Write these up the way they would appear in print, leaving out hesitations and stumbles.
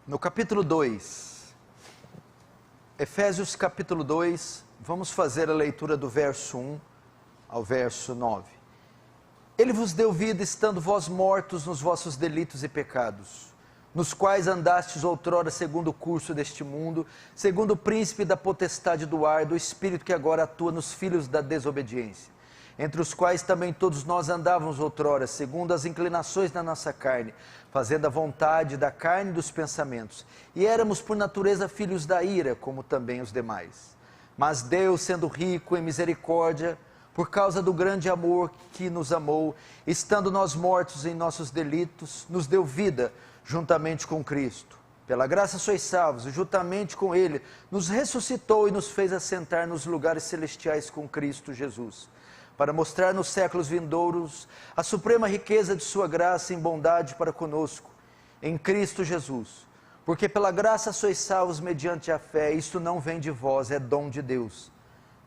no capítulo 2, Efésios capítulo 2, vamos fazer a leitura do verso 1 ao verso 9. Ele vos deu vida estando vós mortos nos vossos delitos e pecados, nos quais andastes outrora segundo o curso deste mundo, segundo o príncipe da potestade do ar, do espírito que agora atua nos filhos da desobediência, entre os quais também todos nós andávamos outrora, segundo as inclinações da nossa carne, fazendo a vontade da carne e dos pensamentos, e éramos por natureza filhos da ira, como também os demais. Mas Deus, sendo rico em misericórdia, por causa do grande amor que nos amou, estando nós mortos em nossos delitos, nos deu vida juntamente com Cristo. Pela graça sois salvos, e juntamente com Ele nos ressuscitou e nos fez assentar nos lugares celestiais com Cristo Jesus, para mostrar nos séculos vindouros a suprema riqueza de sua graça em bondade para conosco, em Cristo Jesus. Porque pela graça sois salvos mediante a fé, isto não vem de vós, é dom de Deus.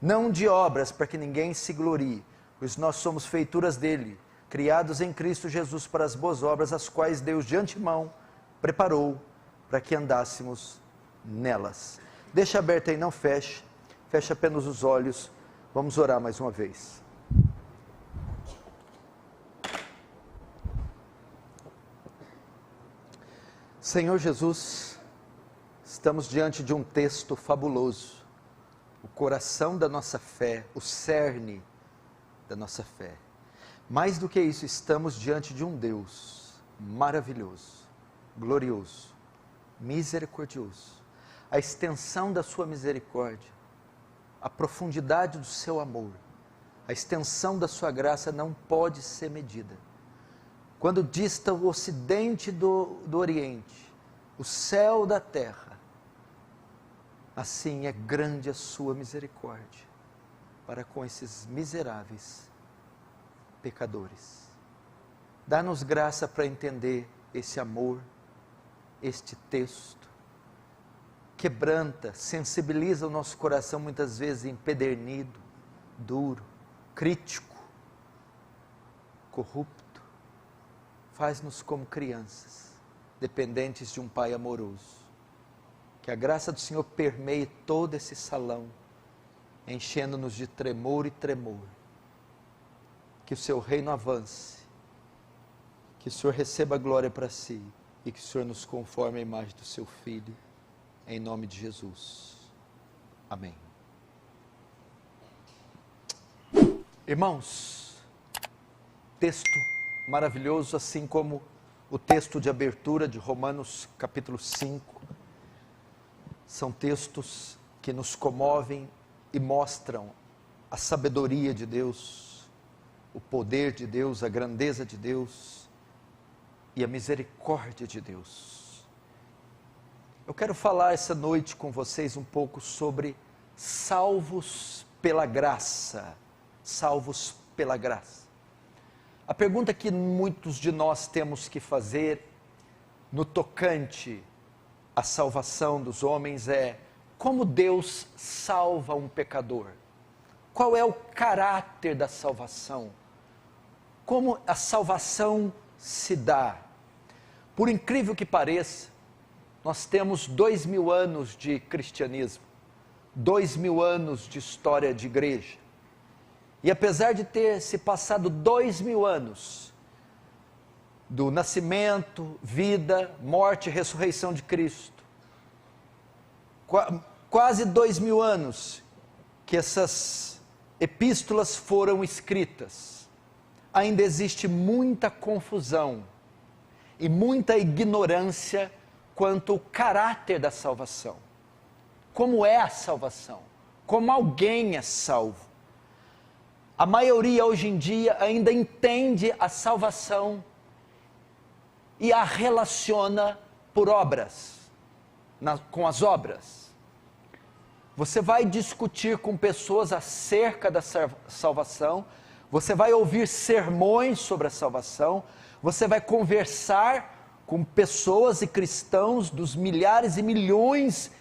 Não de obras, para que ninguém se glorie, pois nós somos feituras dele, criados em Cristo Jesus para as boas obras, as quais Deus de antemão preparou para que andássemos nelas. Deixa aberto aí, não feche, feche apenas os olhos, vamos orar mais uma vez. Senhor Jesus, estamos diante de um texto fabuloso, o coração da nossa fé, o cerne da nossa fé. Mais do que isso, estamos diante de um Deus maravilhoso, glorioso, misericordioso. A extensão da sua misericórdia, a profundidade do seu amor, a extensão da sua graça não pode ser medida. Quando dista o ocidente do oriente, o céu da terra, assim é grande a sua misericórdia para com esses miseráveis pecadores. Dá-nos graça para entender esse amor, este texto, quebranta, sensibiliza o nosso coração muitas vezes empedernido, duro, crítico, corrupto. Faz-nos como crianças, dependentes de um Pai amoroso. Que a graça do Senhor permeie todo esse salão, enchendo-nos de tremor e tremor. Que o seu reino avance, que o Senhor receba a glória para si, e que o Senhor nos conforme à imagem do seu Filho, em nome de Jesus. Amém. Irmãos, texto maravilhoso, assim como o texto de abertura de Romanos capítulo 5, são textos que nos comovem e mostram a sabedoria de Deus, o poder de Deus, a grandeza de Deus e a misericórdia de Deus. Eu quero falar essa noite com vocês um pouco sobre salvos pela graça, salvos pela graça. A pergunta que muitos de nós temos que fazer no tocante à salvação dos homens é: como Deus salva um pecador? Qual é o caráter da salvação? Como a salvação se dá? Por incrível que pareça, nós temos 2000 anos de cristianismo, 2000 anos de história de igreja. E apesar de ter se passado 2000 anos do nascimento, vida, morte e ressurreição de Cristo, quase 2000 anos que essas epístolas foram escritas, ainda existe muita confusão e muita ignorância quanto ao caráter da salvação. Como é a salvação? Como alguém é salvo? A maioria hoje em dia ainda entende a salvação e a relaciona por obras, com as obras. Você vai discutir com pessoas acerca da salvação, você vai ouvir sermões sobre a salvação, você vai conversar com pessoas e cristãos dos milhares e milhões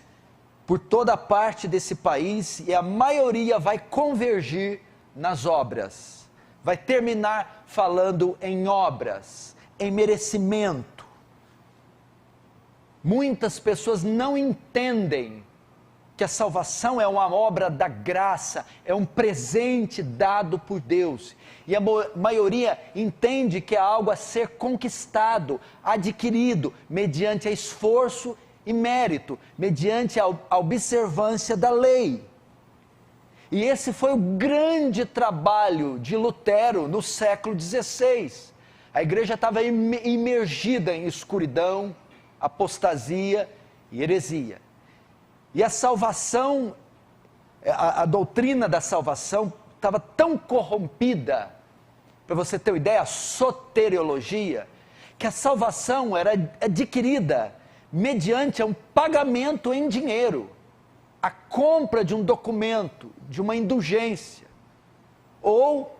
por toda parte desse país, e a maioria vai convergir nas obras, vai terminar falando em obras, em merecimento. Muitas pessoas não entendem que a salvação é uma obra da graça, é um presente dado por Deus. E a maioria entende que é algo a ser conquistado, adquirido, mediante esforço e mérito, mediante a observância da lei. E esse foi o grande trabalho de Lutero no século XVI. A igreja estava imergida em escuridão, apostasia e heresia. E a salvação, a doutrina da salvação estava tão corrompida, para você ter uma ideia, a soteriologia, que a salvação era adquirida mediante um pagamento em dinheiro, a compra de um documento, de uma indulgência, ou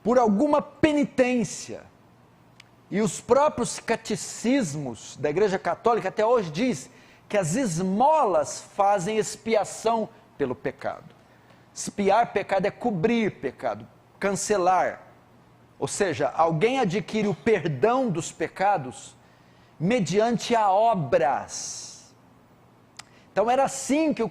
por alguma penitência. E os próprios catecismos da Igreja Católica até hoje diz que as esmolas fazem expiação pelo pecado. Expiar pecado é cobrir pecado, cancelar. Ou seja, alguém adquire o perdão dos pecados mediante a obras. Então era assim que o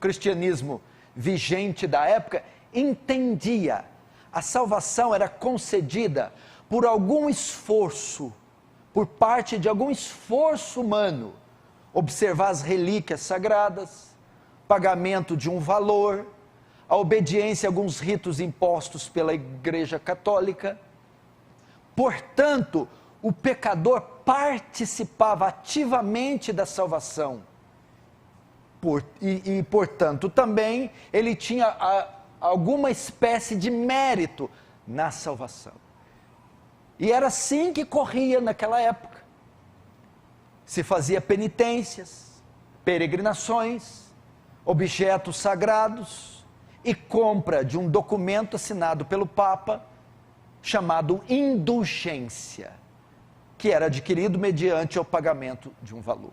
cristianismo vigente da época entendia. A salvação era concedida por algum esforço, por parte de algum esforço humano. Observar as relíquias sagradas, pagamento de um valor, a obediência a alguns ritos impostos pela Igreja Católica. Portanto, o pecador participava ativamente da salvação. Portanto, também ele tinha alguma espécie de mérito na salvação. E era assim que corria naquela época. Se fazia penitências, peregrinações, objetos sagrados e compra de um documento assinado pelo Papa, chamado indulgência, que era adquirido mediante o pagamento de um valor.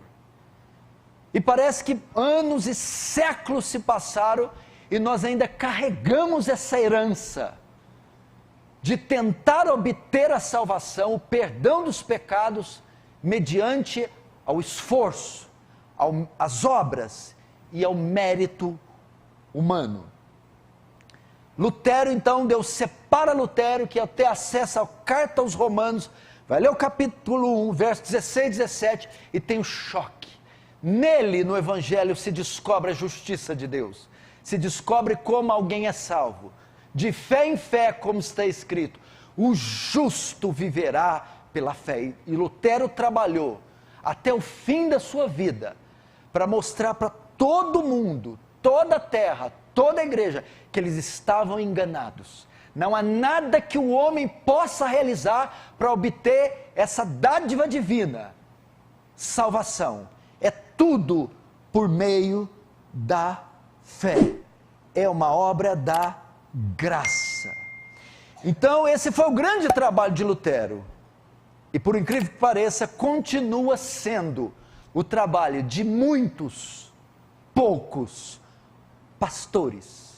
E parece que anos e séculos se passaram e nós ainda carregamos essa herança de tentar obter a salvação, o perdão dos pecados, mediante ao esforço, às obras e ao mérito humano. Lutero, então, Deus separa Lutero, que ia ter acesso à carta aos Romanos, vai ler o capítulo 1, versos 16 e 17, e tem um choque. Nele, no Evangelho, se descobre a justiça de Deus, se descobre como alguém é salvo. De fé em fé, como está escrito, o justo viverá pela fé. E Lutero trabalhou até o fim da sua vida para mostrar para todo mundo, toda a terra, toda a igreja, que eles estavam enganados. Não há nada que o homem possa realizar para obter essa dádiva divina, salvação. É tudo por meio da fé. É uma obra da graça. Então esse foi o grande trabalho de Lutero. E por incrível que pareça, continua sendo o trabalho de muitos, poucos pastores